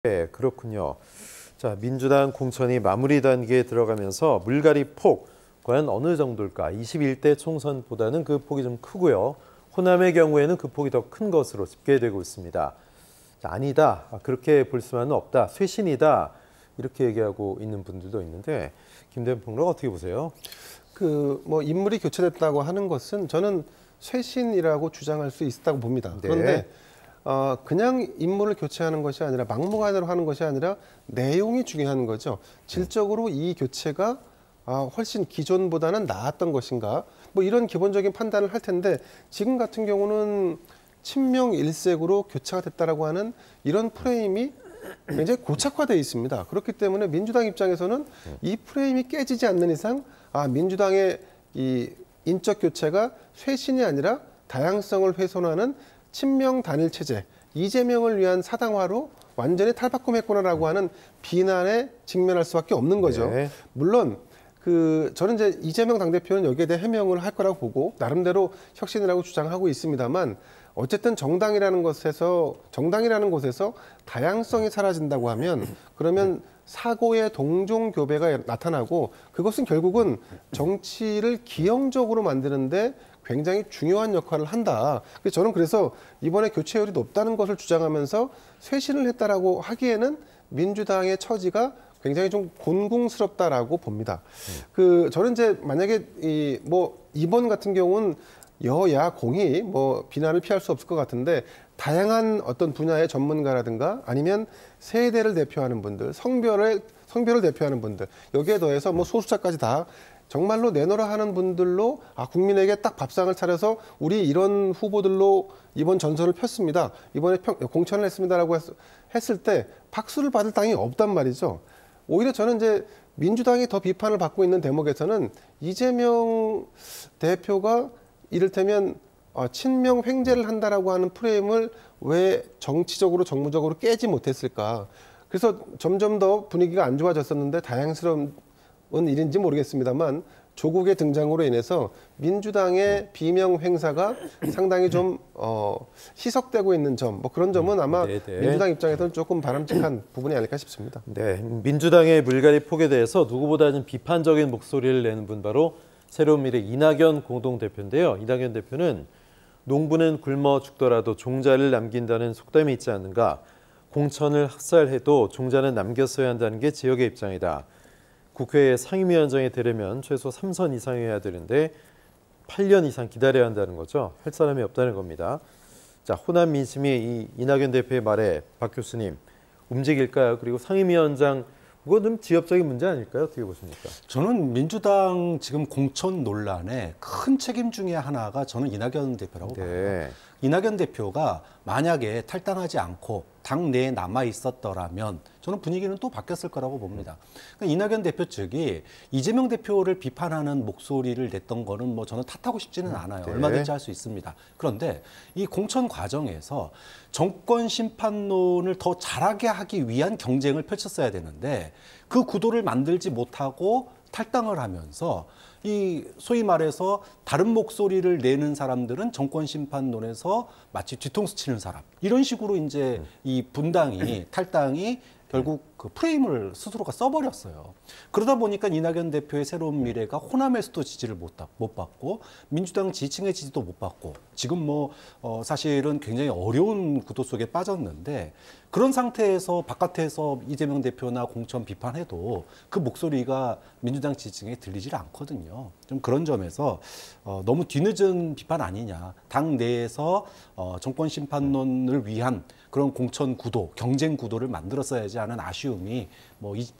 네, 그렇군요. 자, 민주당 공천이 마무리 단계에 들어가면서 물갈이 폭, 과연 어느 정도일까? 21대 총선보다는 그 폭이 좀 크고요. 호남의 경우에는 그 폭이 더 큰 것으로 집계되고 있습니다. 자, 아니다, 그렇게 볼 수만은 없다, 쇄신이다, 이렇게 얘기하고 있는 분들도 있는데, 김대현 평론가 어떻게 보세요? 인물이 교체됐다고 하는 것은 저는 쇄신이라고 주장할 수 있다고 봅니다. 네. 그런데 그냥 인물을 교체하는 것이 아니라 막무가내로 하는 것이 아니라 내용이 중요한 거죠. 질적으로 이 교체가 훨씬 기존보다는 나았던 것인가, 이런 기본적인 판단을 할 텐데, 지금 같은 경우는 친명 일색으로 교체가 됐다라고 하는 이런 프레임이 굉장히 고착화되어 있습니다. 그렇기 때문에 민주당 입장에서는 이 프레임이 깨지지 않는 이상 민주당의 이 인적 교체가 쇄신이 아니라 다양성을 훼손하는 친명 단일 체제, 이재명을 위한 사당화로 완전히 탈바꿈했구나라고 하는 비난에 직면할 수밖에 없는 거죠. 네. 물론 저는 이제 이재명 당대표는 여기에 대해 해명을 할 거라고 보고 나름대로 혁신이라고 주장하고 있습니다만, 어쨌든 정당이라는 곳에서 다양성이 사라진다고 하면, 그러면 사고의 동종 교배가 나타나고, 그것은 결국은 정치를 기형적으로 만드는데 굉장히 중요한 역할을 한다. 저는 그래서 이번에 교체율이 높다는 것을 주장하면서 쇄신을 했다라고 하기에는 민주당의 처지가 굉장히 좀 곤궁스럽다라고 봅니다. 저는 이제 만약에 이번 같은 경우는 여야 공히 비난을 피할 수 없을 것 같은데, 다양한 어떤 분야의 전문가라든가 아니면 세대를 대표하는 분들, 성별을 대표하는 분들, 여기에 더해서 소수자까지 다 정말로 내놓으라 하는 분들로 국민에게 딱 밥상을 차려서 우리 이런 후보들로 이번 전선을 폈습니다, 이번에 공천을 했습니다라고 했을 때 박수를 받을 당이 없단 말이죠. 오히려 저는 이제 민주당이 더 비판을 받고 있는 대목에서는 이재명 대표가 이를테면 친명 횡재를 한다라고 하는 프레임을 왜 정치적으로 정무적으로 깨지 못했을까. 그래서 점점 더 분위기가 안 좋아졌었는데, 다양스러운 일인지 모르겠습니다만 조국의 등장으로 인해서 민주당의 비명 행사가 상당히 좀 희석되고 있는 점, 그런 점은 아마 네네. 민주당 입장에서는 조금 바람직한 부분이 아닐까 싶습니다. 네, 민주당의 물갈이 폭에 대해서 누구보다는 비판적인 목소리를 내는 분, 바로 새로운 미래 이낙연 공동대표인데요. 이낙연 대표는 농부는 굶어 죽더라도 종자를 남긴다는 속담이 있지 않는가. 공천을 학살해도 종자는 남겼어야 한다는 게 지역의 입장이다. 국회에 상임위원장이 되려면 최소 3선 이상이어야 되는데 8년 이상 기다려야 한다는 거죠. 할 사람이 없다는 겁니다. 자, 호남 민심이 이 이낙연 대표의 말에 박 교수님 움직일까요? 그리고 상임위원장, 그건 좀 지엽적인 문제 아닐까요? 어떻게 보십니까? 저는 민주당 지금 공천 논란의 큰 책임 중에 하나가 저는 이낙연 대표라고 봐요. 이낙연 대표가 만약에 탈당하지 않고 당내에 남아 있었더라면 저는 분위기는 또 바뀌었을 거라고 봅니다. 그러니까 이낙연 대표 측이 이재명 대표를 비판하는 목소리를 냈던 거는 저는 탓하고 싶지는 않아요. 얼마든지 할 수 있습니다. 그런데 이 공천 과정에서 정권 심판론을 더 잘하게 하기 위한 경쟁을 펼쳤어야 되는데, 그 구도를 만들지 못하고 탈당을 하면서 이 소위 말해서 다른 목소리를 내는 사람들은 정권 심판론에서 마치 뒤통수 치는 사람, 이런 식으로 이제 이 분당이 탈당이 결국 그 프레임을 스스로가 써버렸어요. 그러다 보니까 이낙연 대표의 새로운 미래가 호남에서도 지지를 못 받고 민주당 지지층의 지지도 못 받고, 지금 사실은 굉장히 어려운 구도 속에 빠졌는데, 그런 상태에서 바깥에서 이재명 대표나 공천 비판해도 그 목소리가 민주당 지지층에 들리질 않거든요. 좀 그런 점에서 너무 뒤늦은 비판 아니냐. 당 내에서 정권 심판론을 위한 그런 공천 구도, 경쟁 구도를 만들었어야지 하는 아쉬움이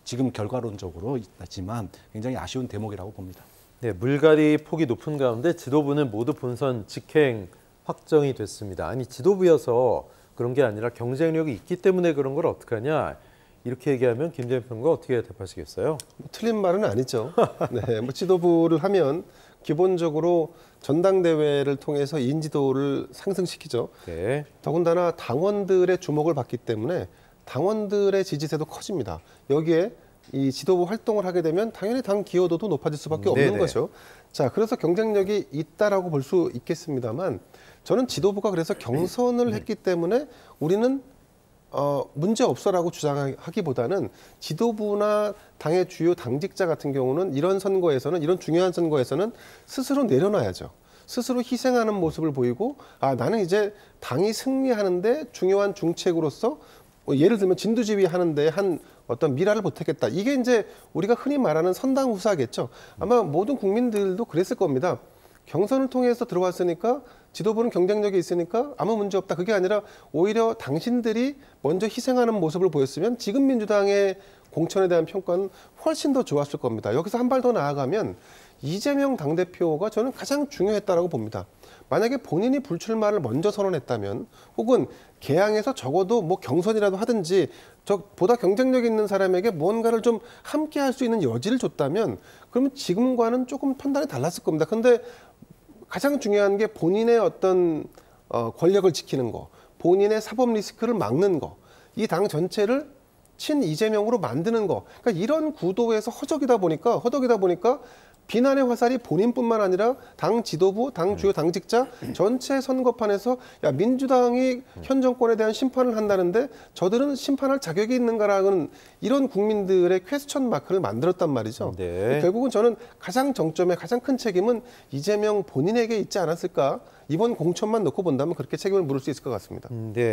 지금 결과론적으로 있지만 굉장히 아쉬운 대목이라고 봅니다. 네, 물갈이 폭이 높은 가운데 지도부는 모두 본선 직행 확정이 됐습니다. 아니, 지도부여서 그런 게 아니라 경쟁력이 있기 때문에 그런 걸 어떡하냐, 이렇게 얘기하면 김대현 평론가 어떻게 답하시겠어요? 틀린 말은 아니죠. 네, 지도부를 하면 기본적으로 전당대회를 통해서 인지도를 상승시키죠. 네. 더군다나 당원들의 주목을 받기 때문에 당원들의 지지세도 커집니다. 여기에 이 지도부 활동을 하게 되면 당연히 당 기여도도 높아질 수밖에 없는 거죠. 자, 그래서 경쟁력이 있다라고 볼 수 있겠습니다만, 저는 지도부가 그래서 경선을 했기 때문에 우리는 문제 없어라고 주장하기보다는 지도부나 당의 주요 당직자 같은 경우는 이런 선거에서는, 이런 중요한 선거에서는 스스로 내려놔야죠. 스스로 희생하는 모습을 보이고, 나는 이제 당이 승리하는데 중요한 중책으로서 예를 들면 진두지휘 하는데 한 어떤 미라를 보태겠다. 이게 이제 우리가 흔히 말하는 선당 후사겠죠. 아마 모든 국민들도 그랬을 겁니다. 경선을 통해서 들어왔으니까 지도부는 경쟁력이 있으니까 아무 문제 없다. 그게 아니라 오히려 당신들이 먼저 희생하는 모습을 보였으면 지금 민주당의 공천에 대한 평가는 훨씬 더 좋았을 겁니다. 여기서 한 발 더 나아가면 이재명 당대표가 저는 가장 중요했다라고 봅니다. 만약에 본인이 불출마를 먼저 선언했다면, 혹은 개항에서 적어도 뭐 경선이라도 하든지 보다 경쟁력 있는 사람에게 무언가를 좀 함께 할 수 있는 여지를 줬다면, 그러면 지금과는 조금 판단이 달랐을 겁니다. 근데 가장 중요한 게 본인의 어떤 권력을 지키는 거, 본인의 사법 리스크를 막는 거, 이 당 전체를 친 이재명으로 만드는 거. 그러니까 이런 구도에서 허덕이다 보니까 비난의 화살이 본인뿐만 아니라 당 지도부, 당 주요 당직자 전체 선거판에서 야, 민주당이 현 정권에 대한 심판을 한다는데 저들은 심판할 자격이 있는가라는 이런 국민들의 퀘스천 마크를 만들었단 말이죠. 네. 결국은 저는 가장 정점에 가장 큰 책임은 이재명 본인에게 있지 않았을까. 이번 공천만 놓고 본다면 그렇게 책임을 물을 수 있을 것 같습니다. 네.